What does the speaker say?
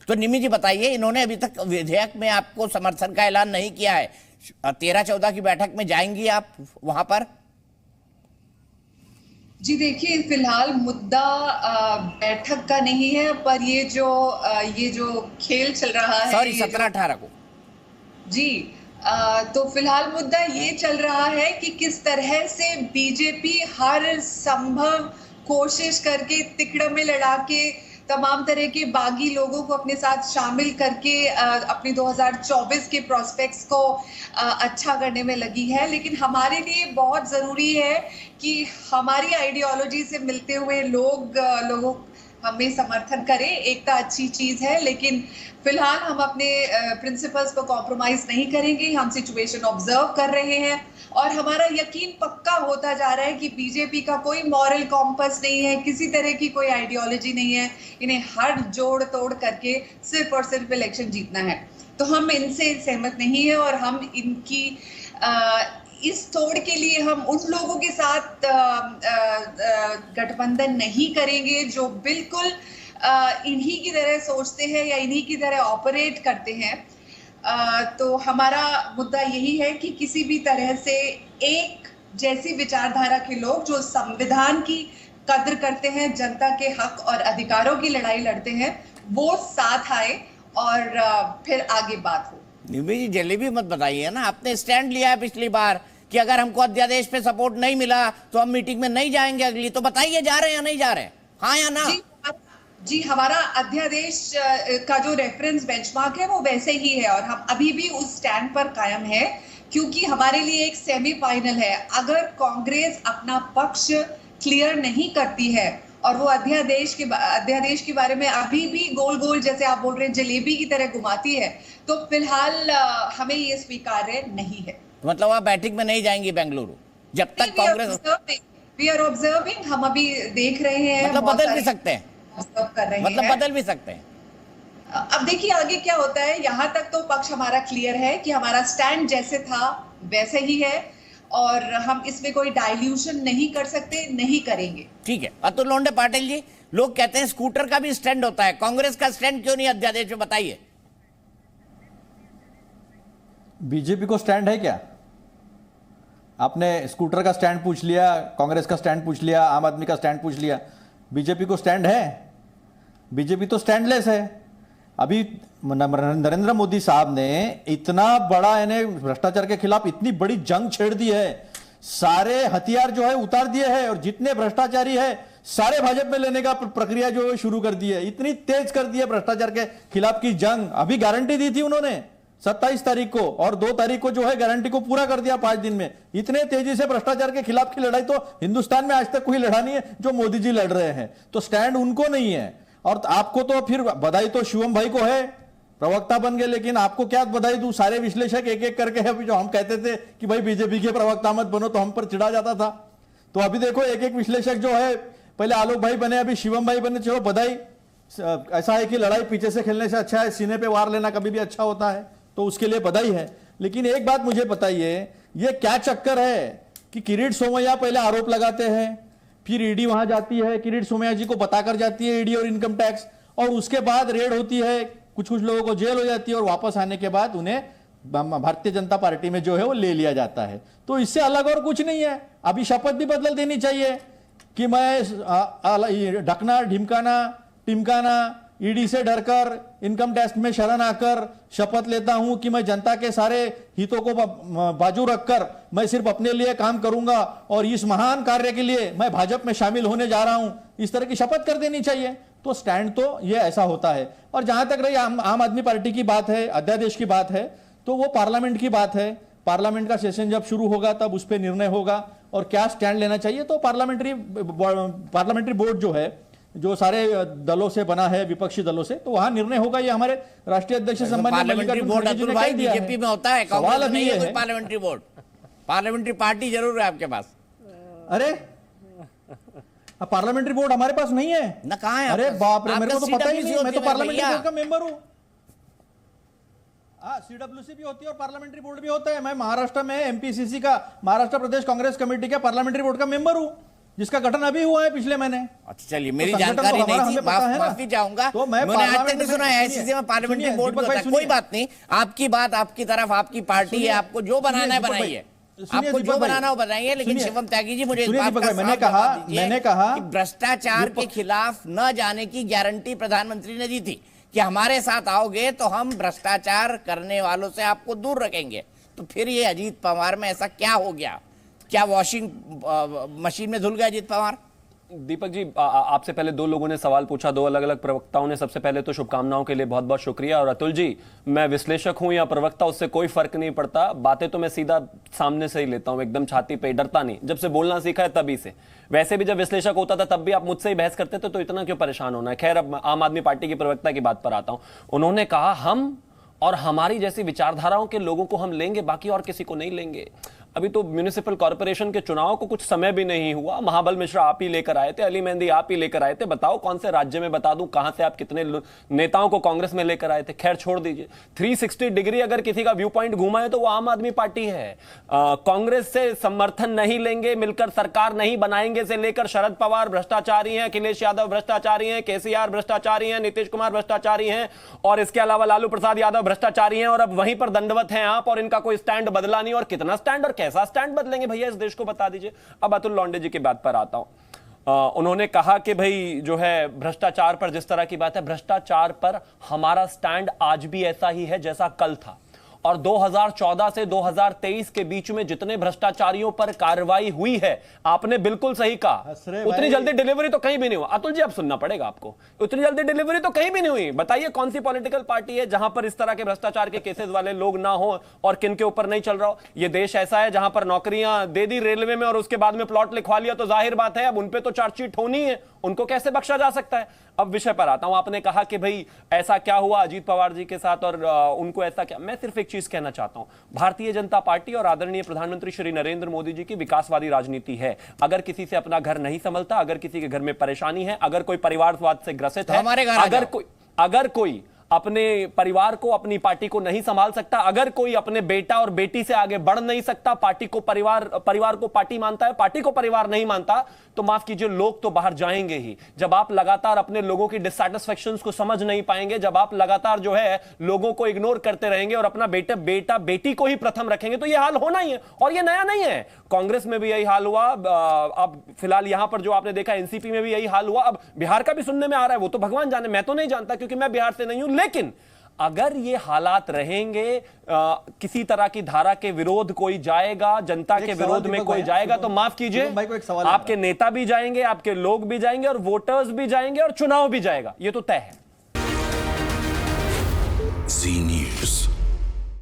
तो निमी जी बताइए, इन्होंने अभी तक विधेयक में आपको समर्थन का ऐलान नहीं किया है, 13-14 की बैठक में जाएंगी आप वहां पर? जी देखिए, फिलहाल मुद्दा बैठक का नहीं है, पर ये जो खेल चल रहा है, सॉरी, 17-18 को। जी, तो फिलहाल मुद्दा ये चल रहा है कि किस तरह से बीजेपी हर संभव कोशिश करके तिकड़म में लड़ा के तमाम तरह के बागी लोगों को अपने साथ शामिल करके अपने 2024 के प्रोस्पेक्ट्स को अच्छा करने में लगी है। लेकिन हमारे लिए बहुत जरूरी है कि हमारी आइडियोलॉजी से मिलते हुए लोगों हमें समर्थन करें। एकता अच्छी चीज है, लेकिन फिलहाल हम अपने प्रिंसिपल्स को कॉम्प्रोमाइज नहीं करेंगे। हम सिचुएशन ऑब्जर्व कर रहे हैं और हमारा यकीन पक्का होता जा रहा है कि बीजेपी का कोई मॉरल कॉम्पस नहीं है, किसी तरह की कोई आइडियोलॉजी नहीं है। इन्हें हर जोड़ तोड़ करके सिर्फ और सिर्फ इलेक्शन जीतना है। तो हम इनसे सहमत नहीं है और हम इनकी इस तोड़ के लिए हम उन लोगों के साथ गठबंधन नहीं करेंगे जो बिल्कुल इन्हीं की तरह सोचते हैं या इन्हीं की तरह ऑपरेट करते हैं। तो हमारा मुद्दा यही है कि किसी भी तरह से एक जैसी विचारधारा के लोग जो संविधान की कद्र करते हैं, जनता के हक और अधिकारों की लड़ाई लड़ते हैं, वो साथ आए और फिर आगे बात हो। निमी जी, जलेबी मत बताइए ना, आपने स्टैंड लिया है पिछली बार कि अगर हमको अध्यादेश पे सपोर्ट नहीं मिला तो हम मीटिंग में नहीं जाएंगे अगली। तो बताइए, जा रहे हैं या नहीं जा रहे हैं, हाँ या ना? जी, हमारा अध्यादेश का जो रेफरेंस बेंचमार्क है वो वैसे ही है और हम अभी भी उस स्टैंड पर कायम है, क्योंकि हमारे लिए एक सेमीफाइनल है। अगर कांग्रेस अपना पक्ष क्लियर नहीं करती है और वो अध्यादेश के बारे में अभी भी गोल गोल, जैसे आप बोल रहे हैं, जलेबी की तरह घुमाती है, तो फिलहाल हमें ये स्वीकार्य नहीं है। तो मतलब आप बैठक में नहीं जाएंगी बेंगलुरु जब तक कांग्रेस? वी आर ऑब्जर्विंग, हम अभी देख रहे हैं। मतलब बदल भी सकते हैं, कर रहे मतलब हैं। बदल भी सकते हैं। अब देखिए आगे क्या होता है। यहाँ तक तो पक्ष हमारा क्लियर है कि हमारा स्टैंड जैसे था वैसे ही है और हम इसमें कोई डाइल्यूशन नहीं कर सकते, नहीं करेंगे। ठीक है। अतुल लोंढे पाटिल जी, लोग कहते हैं स्कूटर का भी स्टैंड होता है, कांग्रेस का स्टैंड क्यों नहीं अध्यादेश में, बताइए। बीजेपी को स्टैंड है क्या? आपने स्कूटर का स्टैंड पूछ लिया, कांग्रेस का स्टैंड पूछ लिया, आम आदमी का स्टैंड पूछ लिया, बीजेपी को स्टैंड है? बीजेपी तो स्टैंडलेस है। अभी नरेंद्र मोदी साहब ने इतना बड़ा, यानी भ्रष्टाचार के खिलाफ इतनी बड़ी जंग छेड़ दी है, सारे हथियार जो है उतार दिए हैं और जितने भ्रष्टाचारी है सारे भाजपा में लेने का प्रक्रिया जो है शुरू कर दी है। इतनी तेज कर दी है भ्रष्टाचार के खिलाफ की जंग। अभी गारंटी दी थी उन्होंने 27 तारीख को और 2 तारीख को जो है गारंटी को पूरा कर दिया 5 दिन में। इतने तेजी से भ्रष्टाचार के खिलाफ की लड़ाई तो हिंदुस्तान में आज तक कोई लड़ा नहीं है जो मोदी जी लड़ रहे हैं। तो स्टैंड उनको नहीं है। और आपको तो फिर बधाई तो शिवम भाई को है, प्रवक्ता बन गए, लेकिन आपको क्या बधाई दूं? सारे विश्लेषक एक एक करके है, जो हम कहते थे कि भाई बीजेपी के प्रवक्ता मत बनो तो हम पर चिढ़ा जाता था। तो अभी देखो एक एक विश्लेषक जो है, पहले आलोक भाई बने, अभी शिवम भाई बने। चलो बधाई। ऐसा है कि लड़ाई पीछे से खेलने से अच्छा है, सीने पे वार लेना कभी भी अच्छा होता है, तो उसके लिए बधाई है। लेकिन एक बात मुझे बताइए, ये क्या चक्कर है कि किरीट सोमैया पहले आरोप लगाते हैं, फिर ईडी वहां जाती है, किरीट सोमैया जी को बताकर जाती है ईडी और इनकम टैक्स, और उसके बाद रेड होती है, कुछ कुछ लोगों को जेल हो जाती है और वापस आने के बाद उन्हें भारतीय जनता पार्टी में जो है वो ले लिया जाता है। तो इससे अलग और कुछ नहीं है। अभी शपथ भी बदल देनी चाहिए कि मैं ढकना, ढिमकाना, टिमकाना, ईडी से डरकर, इनकम टैक्स में शरण आकर शपथ लेता हूं कि मैं जनता के सारे हितों को बाजू रखकर मैं सिर्फ अपने लिए काम करूंगा और इस महान कार्य के लिए मैं भाजपा में शामिल होने जा रहा हूं, इस तरह की शपथ कर देनी चाहिए। तो स्टैंड तो ये ऐसा होता है। और जहां तक रही आम आदमी पार्टी की बात है, अध्यादेश की बात है, तो वो पार्लियामेंट की बात है। पार्लियामेंट का सेशन जब शुरू होगा तब उस पर निर्णय होगा और क्या स्टैंड लेना चाहिए। तो पार्लियामेंट्री बोर्ड जो है, जो सारे दलों से बना है, विपक्षी दलों से, तो वहां निर्णय होगा। ये हमारे राष्ट्रीय अध्यक्ष पार्लियामेंट्री बोर्ड अतुल भाई बीजेपी में होता है, कांग्रेस में नहीं है कोई पार्लियामेंट्री बोर्ड। पार्लियामेंट्री पार्टी जरूर है आपके पास। अरे पार्लियामेंट्री बोर्ड हमारे पास नहीं है ना, कहां है? अरे बाप रे, मेरे को तो पता ही नहीं। मैं तो पार्लियामेंट्री बोर्ड का मेंबर हूं। सीडब्ल्यूसी भी होती है और पार्लियामेंट्री बोर्ड भी होता है। मैं महाराष्ट्र में एमपीसीसी का, महाराष्ट्र प्रदेश कांग्रेस कमेटी के पार्लियामेंट्री बोर्ड का मेंबर हूं। जिसका गठन अभी हुआ है पिछले महीने। अच्छा चलिए, मेरी संगठन तो जानकारी हमारा, नहीं थी, हमें पता है ना। माफी चाहूंगा, तो मैं मैंने आज तक पार्लियामेंट नहीं सुना है आईसीसी में पार्लियामेंट्री सुनिए, बोर्ड दीपक होता भाई है। सुनिए। कोई बात नहीं, आपकी बात आपकी तरफ, आपकी पार्टी है, आपको जो बनाना है बनाइए, आपको जो बनाना हो बनाइए, लेकिन शिवम त्यागी जी, मुझे इस बात का मैंने साफ कहा जवाब दीजिए मैंने कहा कि भ्रष्टाचार के खिलाफ न जाने की गारंटी प्रधानमंत्री ने दी थी कि हमारे साथ आओगे तो हम भ्रष्टाचार करने वालों से आपको दूर रखेंगे। तो फिर ये अजीत पवार में ऐसा क्या हो गया? क्या वॉशिंग मशीन में धुल गया अजीत पवार? दीपक जी, आपसे पहले दो लोगों ने सवाल पूछा, दो अलग अलग प्रवक्ताओं ने। सबसे पहले तो शुभकामनाओं के लिए बहुत बहुत शुक्रिया। और अतुल जी, मैं विश्लेषक हूं या प्रवक्ता, उससे कोई फर्क नहीं पड़ता, बातें तो मैं सीधा सामने से ही लेता हूं, एकदम छाती पे, डरता नहीं। जब से बोलना सीखा है तभी से। वैसे भी जब विश्लेषक होता था तब भी आप मुझसे ही बहस करते थे, तो इतना क्यों परेशान होना है। खैर, अब आम आदमी पार्टी की प्रवक्ता की बात पर आता हूं। उन्होंने कहा हम और हमारी जैसी विचारधाराओं के लोगों को हम लेंगे, बाकी और किसी को नहीं लेंगे। अभी तो म्यूनिसिपल कॉर्पोरेशन के चुनाव को कुछ समय भी नहीं हुआ, महाबल मिश्रा आप ही लेकर आए थे, अली मेहंदी आप ही लेकर आए थे। बताओ कौन से राज्य में, बता दूं कहां से आप कितने नेताओं को कांग्रेस में लेकर आए थे। खैर छोड़ दीजिए, 360 डिग्री अगर किसी का व्यू पॉइंट घूमा है तो वो आम आदमी पार्टी है। कांग्रेस से समर्थन नहीं लेंगे, मिलकर सरकार नहीं बनाएंगे से लेकर शरद पवार भ्रष्टाचारी हैं, अखिलेश यादव भ्रष्टाचारी हैं, केसीआर भ्रष्टाचारी हैं, नीतीश कुमार भ्रष्टाचारी हैं, और इसके अलावा लालू प्रसाद यादव भ्रष्टाचारी हैं, और अब वहीं पर दंडवत हैं आप, और इनका कोई स्टैंड बदला नहीं। और कितना स्टैंड और कैसा स्टैंड बदलेंगे भैया इस देश को, बता दीजिए। अब अतुल लॉन्डे जी की बात पर आता हूं। उन्होंने कहा कि भाई जो है भ्रष्टाचार पर जिस तरह की बात है, भ्रष्टाचार पर हमारा स्टैंड आज भी ऐसा ही है जैसा कल था। और 2014 से 2023 के बीच में जितने भ्रष्टाचारियों पर कार्रवाई हुई है, आपने बिल्कुल सही कहा, उतनी जल्दी डिलीवरी तो कहीं भी नहीं हुआ। अतुल जी अब सुनना पड़ेगा आपको, उतनी जल्दी डिलीवरी तो कहीं भी नहीं हुई। बताइए कौन सी पॉलिटिकल पार्टी है जहां पर इस तरह के भ्रष्टाचार के केसेस वाले लोग ना हो और किन के ऊपर नहीं चल रहा हो। यह देश ऐसा है जहां पर नौकरियां दे दी रेलवे में और उसके बाद में प्लॉट लिखवा लिया, तो जाहिर बात है अब उनपे तो चार्जशीट होनी है, उनको कैसे बख्शा जा सकता है। अब विषय पर आता हूं। आपने कहा कि भाई ऐसा क्या हुआ अजीत पवार जी के साथ और उनको ऐसा क्या। मैं सिर्फ एक चीज कहना चाहता हूं, भारतीय जनता पार्टी और आदरणीय प्रधानमंत्री श्री नरेंद्र मोदी जी की विकासवादी राजनीति है। अगर किसी से अपना घर नहीं संभलता, अगर किसी के घर में परेशानी है, अगर कोई परिवारवाद से ग्रसित है, अगर कोई अपने परिवार को, अपनी पार्टी को नहीं संभाल सकता, अगर कोई अपने बेटा और बेटी से आगे बढ़ नहीं सकता, पार्टी को परिवार को पार्टी मानता है, पार्टी को परिवार नहीं मानता, तो माफ कीजिए लोग तो बाहर जाएंगे ही। जब आप लगातार अपने लोगों की डिससैटिस्फैक्शंस को समझ नहीं पाएंगे, जब आप लगातार जो है लोगों को इग्नोर करते रहेंगे और अपना बेटा बेटी को ही प्रथम रखेंगे, तो यह हाल होना ही है। और यह नया नहीं है, कांग्रेस में भी यही हाल हुआ। अब फिलहाल यहां पर जो आपने देखा एनसीपी में भी यही हाल हुआ। अब बिहार का भी सुनने में आ रहा है, वो तो भगवान जाने, मैं तो नहीं जानता क्योंकि मैं बिहार से नहीं हूं। लेकिन अगर ये हालात रहेंगे, किसी तरह की धारा के विरोध कोई जाएगा, जनता के विरोध में कोई जाएगा, तो माफ कीजिए आपके नेता भी जाएंगे, आपके लोग भी जाएंगे, और वोटर्स भी जाएंगे, और चुनाव भी जाएगा। ये तो तय है। जी न्यूज़।